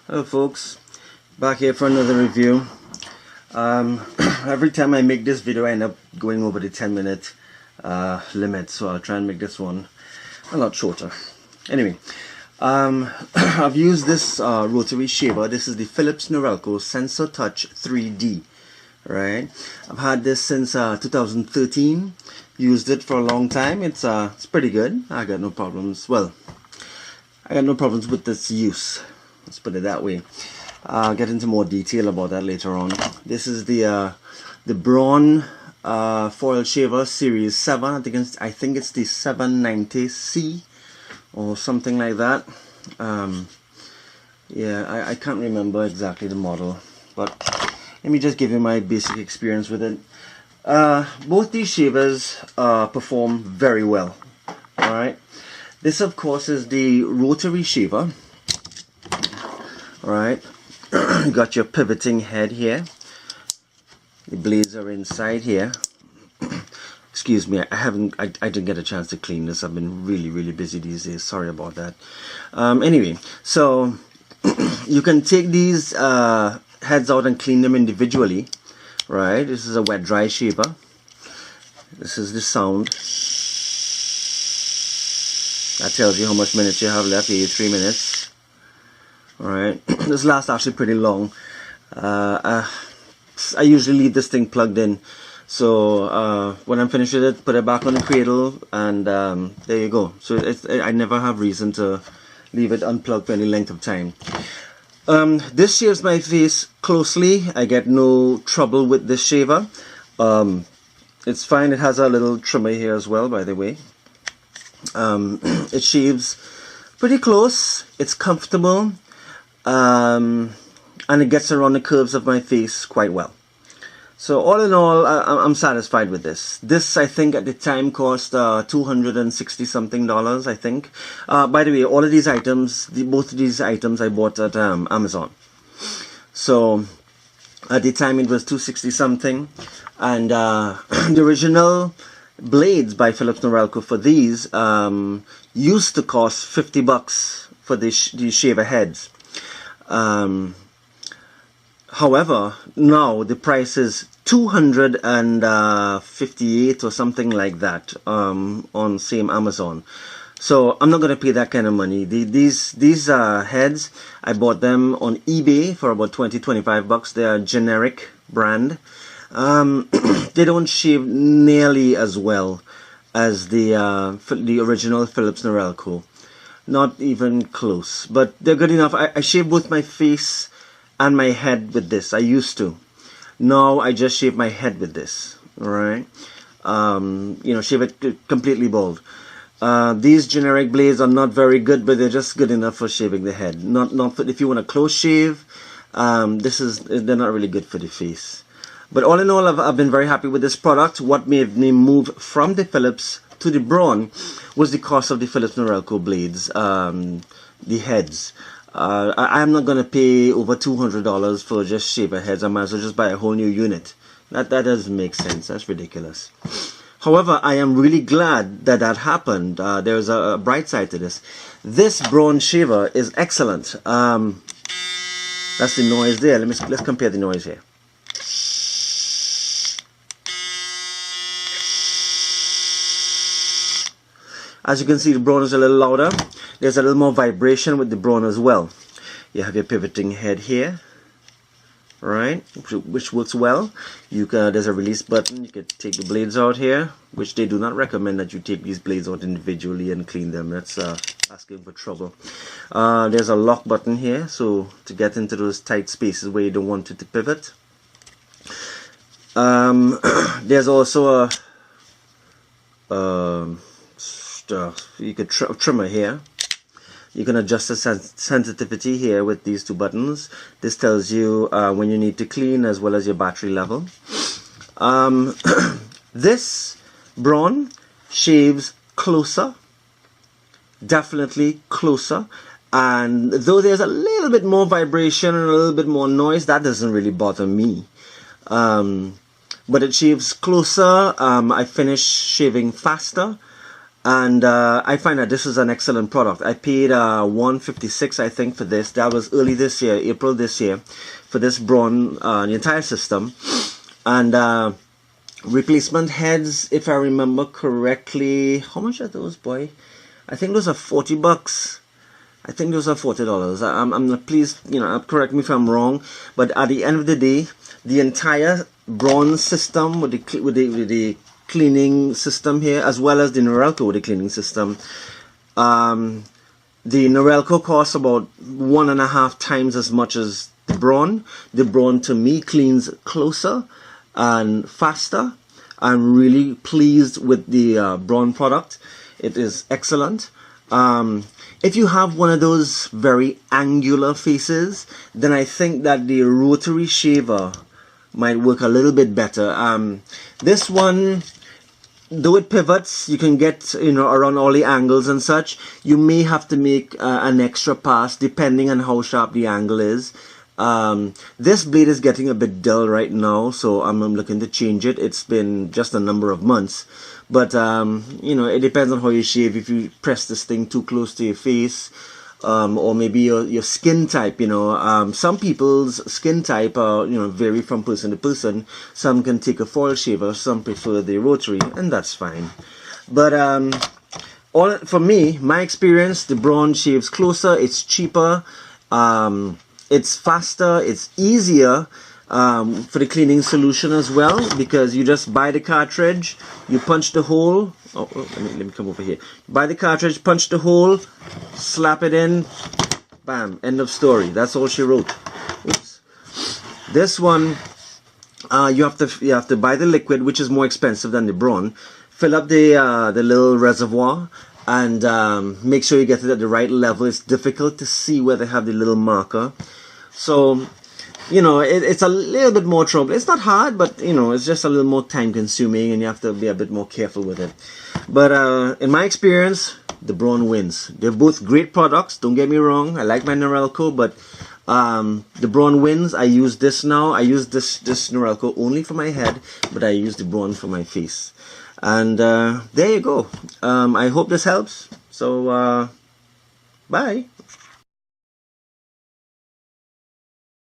Hello folks, back here for another review. Every time I make this video I end up going over the 10-minute limit, so I'll try and make this one a lot shorter. Anyway, I've used this rotary shaver. This is the Philips Norelco SensoTouch 3D. Right, I've had this since 2013. Used it for a long time. It's pretty good. I got no problems. Well, I got no problems with this use. Let's put it that way. I'll get into more detail about that later on. This is the Braun foil shaver series 7. I think it's the 790C or something like that. Yeah, I can't remember exactly the model, but let me just give you my basic experience with it. Both these shavers perform very well. Alright, this of course is the rotary shaver. Alright, you got your pivoting head here. The blades are inside here. Excuse me, I didn't get a chance to clean this. I've been really busy these days. Sorry about that. Anyway, so you can take these heads out and clean them individually. Right, this is a wet dry shaver. This is the sound. That tells you how much minutes you have left. 3 minutes. Alright, this lasts actually pretty long. I usually leave this thing plugged in, so when I'm finished with it, put it back on the cradle, and there you go. So I never have reason to leave it unplugged for any length of time. This shaves my face closely. I get no trouble with this shaver. It's fine. It has a little trimmer here as well, by the way. It shaves pretty close. It's comfortable. And it gets around the curves of my face quite well. So all in all, I'm satisfied with this. This, I think, at the time cost $260 something, I think. By the way, all of these items, both of these items I bought at Amazon. So at the time it was $260 something, and the original blades by Philips Norelco for these used to cost $50 for these shaver heads. However, now the price is $258 or something like that on same Amazon. So I'm not going to pay that kind of money. These heads, I bought them on eBay for about $20-25. They are a generic brand. They don't shave nearly as well as the original Philips Norelco. Not even close, but they're good enough. I shave both my face and my head with this. I used to. Now I just shave my head with this. Alright, you know, shave it completely bald. These generic blades are not very good, but they're just good enough for shaving the head. Not for, if you want a close shave. They're not really good for the face. But all in all, I've been very happy with this product. What made me move from the Philips to the Braun was the cost of the Philips Norelco blades, the heads. I am not going to pay over $200 for just shaver heads. I might as well just buy a whole new unit. That doesn't make sense. That's ridiculous. However, I am really glad that happened. There's a bright side to this. This Braun shaver is excellent. That's the noise there. Let's compare the noise here. As you can see, the Braun is a little louder. There's a little more vibration with the Braun as well. You have your pivoting head here, right, which works well. There's a release button. You can take the blades out here, which they do not recommend that you take these blades out individually and clean them. That's asking for trouble. There's a lock button here, so to get into those tight spaces where you don't want it to pivot. There's also a you could trimmer here. You can adjust the sensitivity here with these two buttons. This tells you when you need to clean as well as your battery level. This Braun shaves closer, definitely closer, and though there's a little bit more vibration and a little bit more noise, that doesn't really bother me. But it shaves closer. I finish shaving faster. And I find that this is an excellent product. I paid $156, I think, for this. That was early this year, April this year, for this Braun, the entire system. And replacement heads, if I remember correctly, how much are those, boy? I think those are $40. I think those are $40. I'm not, please, correct me if I'm wrong. But at the end of the day, the entire Braun system with the cleaning system here, as well as the Norelco with the cleaning system, the Norelco costs about 1.5 times as much as the Braun. The Braun, to me, cleans closer and faster. I'm really pleased with the Braun product. It is excellent. If you have one of those very angular faces, then I think that the rotary shaver might work a little bit better. This one, though it pivots, you can get around all the angles and such. You may have to make an extra pass depending on how sharp the angle is. This blade is getting a bit dull right now, so I'm looking to change it. It's been just a number of months, but it depends on how you shave. If you press this thing too close to your face, or maybe your skin type, some people's skin type vary from person to person. Some can take a foil shaver, some prefer the rotary, and that's fine. But for me, my experience, the Braun shaves closer, it's cheaper, it's faster, it's easier for the cleaning solution as well, because you just buy the cartridge, you punch the hole. Let me come over here. Buy the cartridge, punch the hole, slap it in, bam, end of story. That's all she wrote. Oops. This one, you have to buy the liquid, which is more expensive than the Braun. Fill up the little reservoir, and make sure you get it at the right level. It's difficult to see where they have the little marker. So, it's a little bit more trouble. It's not hard, but, it's just a little more time consuming, and you have to be a bit more careful with it. But in my experience, the Braun wins. They're both great products, don't get me wrong. I like my Norelco, but the Braun wins. I use this now. I use this Norelco only for my head, but I use the Braun for my face. And there you go. I hope this helps. So, bye.